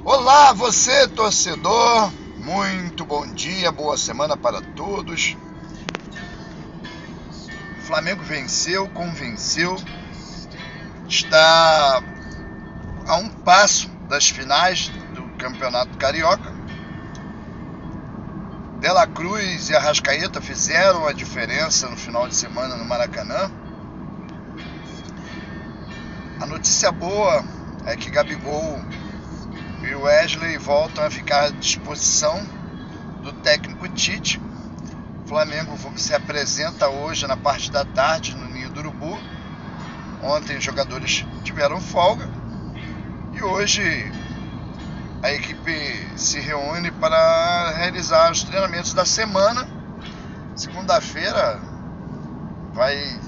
Olá, você torcedor, muito bom dia, boa semana para todos. O Flamengo venceu, convenceu, está a um passo das finais do Campeonato Carioca. De La Cruz e Arrascaeta fizeram a diferença no final de semana no Maracanã. A notícia boa é que Gabigol e o Wesley voltam a ficar à disposição do técnico Tite. O Flamengo se apresenta hoje na parte da tarde no Ninho do Urubu. Ontem os jogadores tiveram folga e hoje a equipe se reúne para realizar os treinamentos da semana. Segunda-feira vai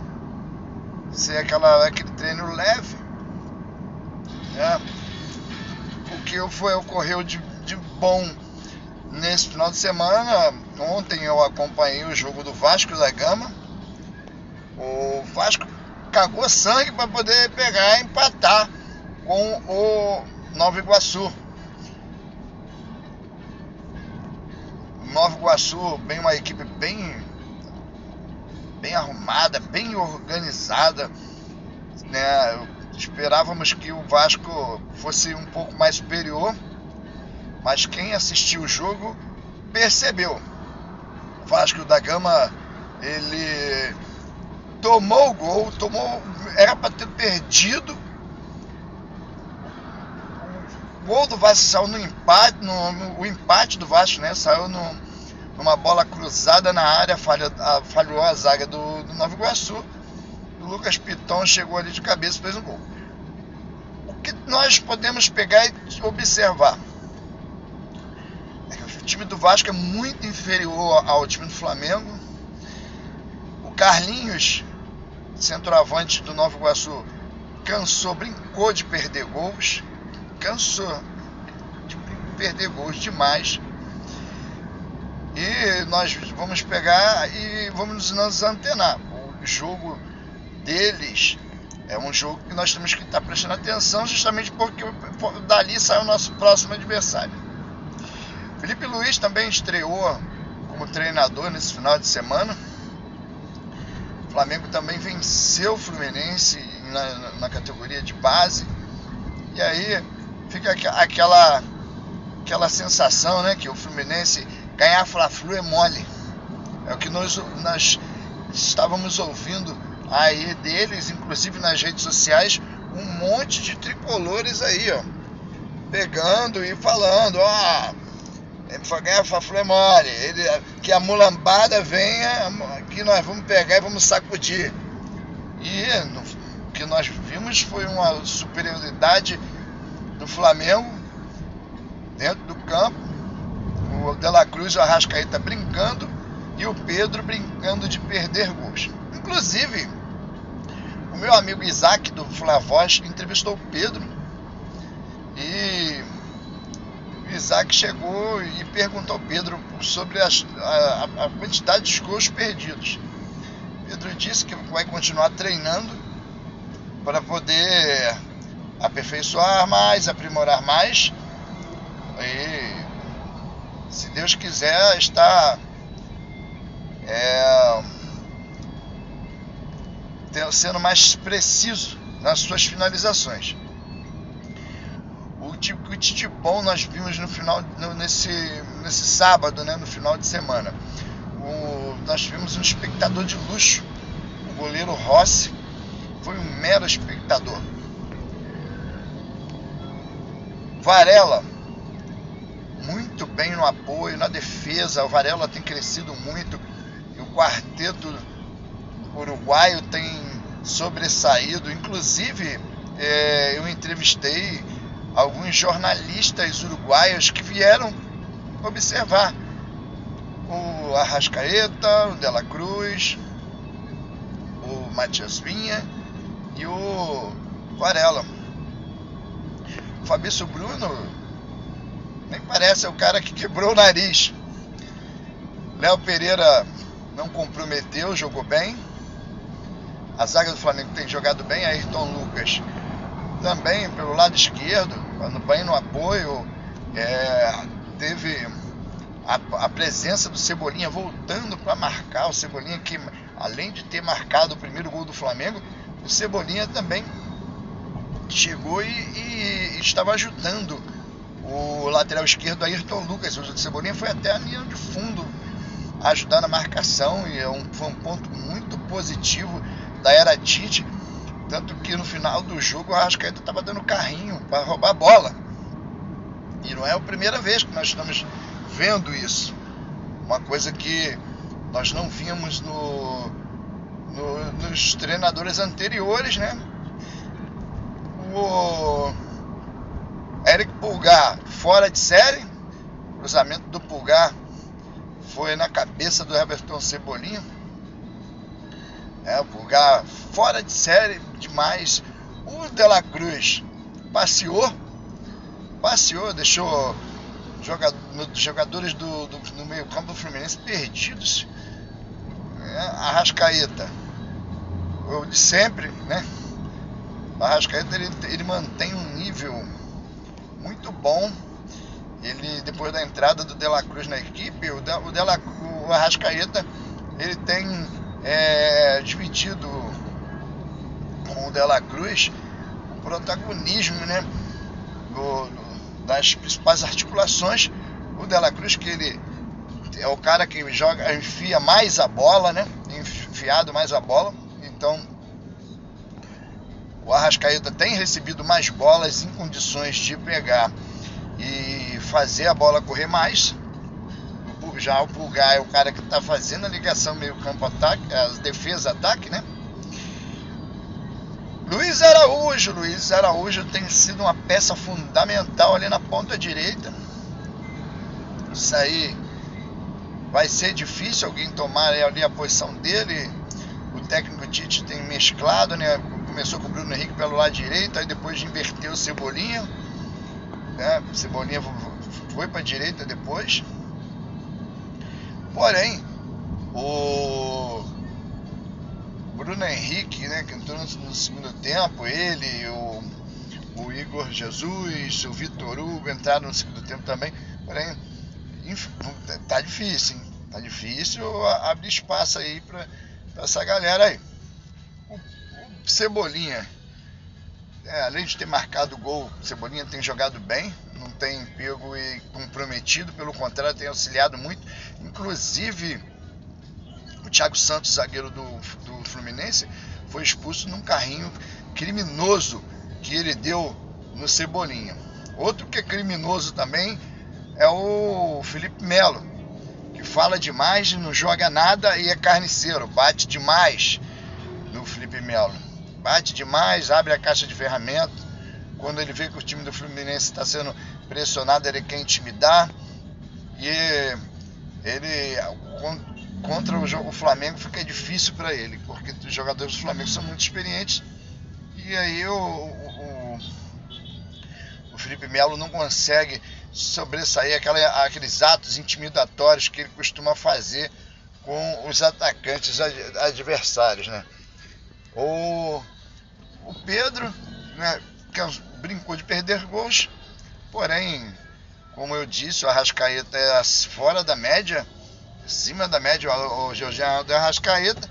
ser aquele treino leve, né? O que ocorreu de bom nesse final de semana. Ontem eu acompanhei o jogo do Vasco da Gama. O Vasco cagou sangue para poder pegar e empatar com o Nova Iguaçu. Nova Iguaçu, uma equipe bem arrumada, bem organizada, né? Esperávamos que o Vasco fosse um pouco mais superior, mas quem assistiu o jogo percebeu. O Vasco da Gama, ele tomou o gol, era para ter perdido. O gol do Vasco saiu no empate, o empate do Vasco, né? Saiu numa bola cruzada na área, falhou a zaga do Nova Iguaçu. O Lucas Piton chegou ali de cabeça e fez um gol. O que nós podemos pegar e observar é que o time do Vasco é muito inferior ao time do Flamengo. O Carlinhos, centroavante do Nova Iguaçu, brincou de perder gols. Cansou de perder gols demais. E nós vamos pegar e vamos nos antenar. O jogo deles é um jogo que nós temos que estar prestando atenção, justamente porque dali sai o nosso próximo adversário. Felipe Luiz também estreou como treinador nesse final de semana. O Flamengo também venceu o Fluminense na categoria de base. E aí fica aquela sensação, né, que o Fluminense ganhar Fla-Flu é mole. É o que nós estávamos ouvindo aí deles, inclusive nas redes sociais, um monte de tricolores aí, ó, pegando e falando, ganhar Fla-Flu é mole, que a mulambada venha, que nós vamos pegar e vamos sacudir. E o que nós vimos foi uma superioridade do Flamengo dentro do campo, o De La Cruz e o Arrascaeta brincando e o Pedro brincando de perder gols. Inclusive, o meu amigo Isaac do Flavoz entrevistou o Pedro e o Isaac chegou e perguntou ao Pedro sobre a quantidade de gols perdidos. Pedro disse que vai continuar treinando para poder aperfeiçoar mais, aprimorar mais e, se Deus quiser, está sendo mais preciso nas suas finalizações. O tipo de bom nós vimos nesse sábado, né, no final de semana. Nós vimos um espectador de luxo. O goleiro Rossi foi um mero espectador. Varela, muito bem no apoio, na defesa. O Varela tem crescido muito e o quarteto uruguaio tem sobressaído. Inclusive, eu entrevistei alguns jornalistas uruguaios que vieram observar o Arrascaeta, o De La Cruz, o Matias Vinha e o Varela. O Fabrício Bruno nem parece, é o cara que quebrou o nariz. Léo Pereira não comprometeu, jogou bem. A zaga do Flamengo tem jogado bem. Ayrton Lucas também pelo lado esquerdo, bem no apoio. teve a presença do Cebolinha voltando para marcar. O Cebolinha, que além de ter marcado o primeiro gol do Flamengo, o Cebolinha também chegou e estava ajudando o lateral esquerdo, Ayrton Lucas. O Cebolinha foi até a linha de fundo ajudar na marcação, e foi um ponto muito positivo da era Tite. Tanto que no final do jogo o Arrascaeta estava dando carrinho para roubar a bola. E não é a primeira vez que nós estamos vendo isso. Uma coisa que nós não vimos nos treinadores anteriores, né? O Eric Pulgar fora de série. O cruzamento do Pulgar foi na cabeça do Everton Cebolinha. O Pulgar fora de série demais. O De La Cruz passeou, deixou jogadores no meio campo do Fluminense perdidos. Arrascaeta, o de sempre, né? O Arrascaeta ele mantém um nível muito bom. Ele, depois da entrada do De La Cruz na equipe, o Arrascaeta ele tem dividido com o De La Cruz o protagonismo, né, das principais articulações. O De La Cruz, que ele é o cara que enfia mais a bola, né, enfiado mais a bola. Então o Arrascaeta tem recebido mais bolas em condições de pegar e fazer a bola correr mais. Já o Pulgar é o cara que está fazendo a ligação meio campo-ataque, a defesa-ataque, né? Luiz Araújo tem sido uma peça fundamental ali na ponta direita. Isso aí vai ser difícil alguém tomar ali a posição dele. O técnico Tite tem mesclado, né? Começou com o Bruno Henrique pelo lado direito, aí depois inverteu o Cebolinha, né? O Cebolinha foi para a direita depois. Porém, o Bruno Henrique, né, que entrou no segundo tempo, ele, o Igor Jesus, o Vitor Hugo entraram no segundo tempo também. Porém, tá difícil, hein? Tá difícil abrir espaço aí para essa galera aí. O Cebolinha, além de ter marcado o gol, o Cebolinha tem jogado bem, não tem pego e comprometido, pelo contrário, tem auxiliado muito. Inclusive, o Thiago Santos, zagueiro do Fluminense, foi expulso num carrinho criminoso que ele deu no Cebolinha. Outro que é criminoso também é o Felipe Melo, que fala demais, não joga nada e é carniceiro, bate demais no Felipe Melo. Bate demais, abre a caixa de ferramenta. Quando ele vê que o time do Fluminense está sendo pressionado, ele quer intimidar. E ele, contra o Flamengo, fica difícil para ele, porque os jogadores do Flamengo são muito experientes. E aí o Felipe Melo não consegue sobressair aqueles atos intimidatórios que ele costuma fazer com os atacantes adversários, né? O Pedro, né, que brincou de perder gols, porém, como eu disse, o Arrascaeta é fora da média, acima da média. O Jorginho do Arrascaeta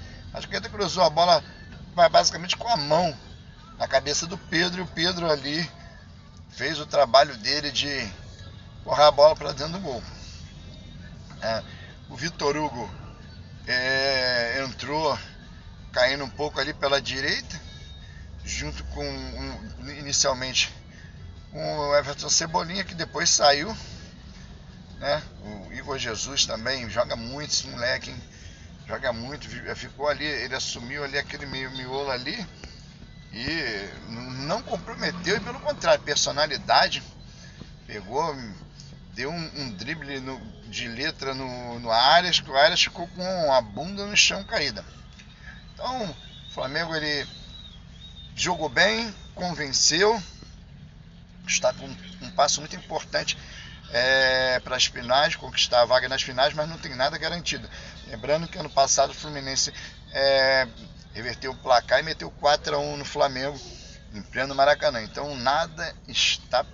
cruzou a bola basicamente com a mão na cabeça do Pedro, e o Pedro ali fez o trabalho dele de correr a bola para dentro do gol. O Vitor Hugo entrou caindo um pouco ali pela direita, junto com inicialmente com o Everton Cebolinha, que depois saiu, né? O Igor Jesus também joga muito, esse moleque, hein? Joga muito, ficou ali, ele assumiu ali aquele miolo ali e não comprometeu, e pelo contrário, personalidade, pegou, deu um drible de letra no Arias, que o Arias ficou com a bunda no chão caída. Então, o Flamengo ele jogou bem, convenceu, está com um passo muito importante para as finais, conquistar a vaga nas finais, mas não tem nada garantido. Lembrando que ano passado o Fluminense reverteu o placar e meteu 4-1 no Flamengo, em pleno Maracanã. Então nada está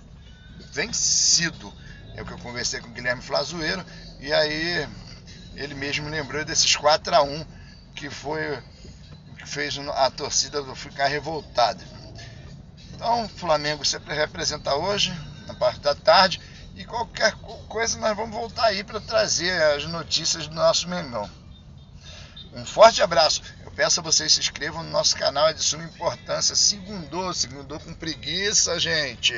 vencido. É o que eu conversei com o Guilherme Flazoeiro, e aí ele mesmo lembrou desses 4-1 que foi o que fez a torcida ficar revoltada. Então, o Flamengo sempre representa hoje, na parte da tarde, e qualquer coisa nós vamos voltar aí para trazer as notícias do nosso Mengão. Um forte abraço. Eu peço a vocês se inscrevam no nosso canal, é de suma importância. Segundou com preguiça, gente.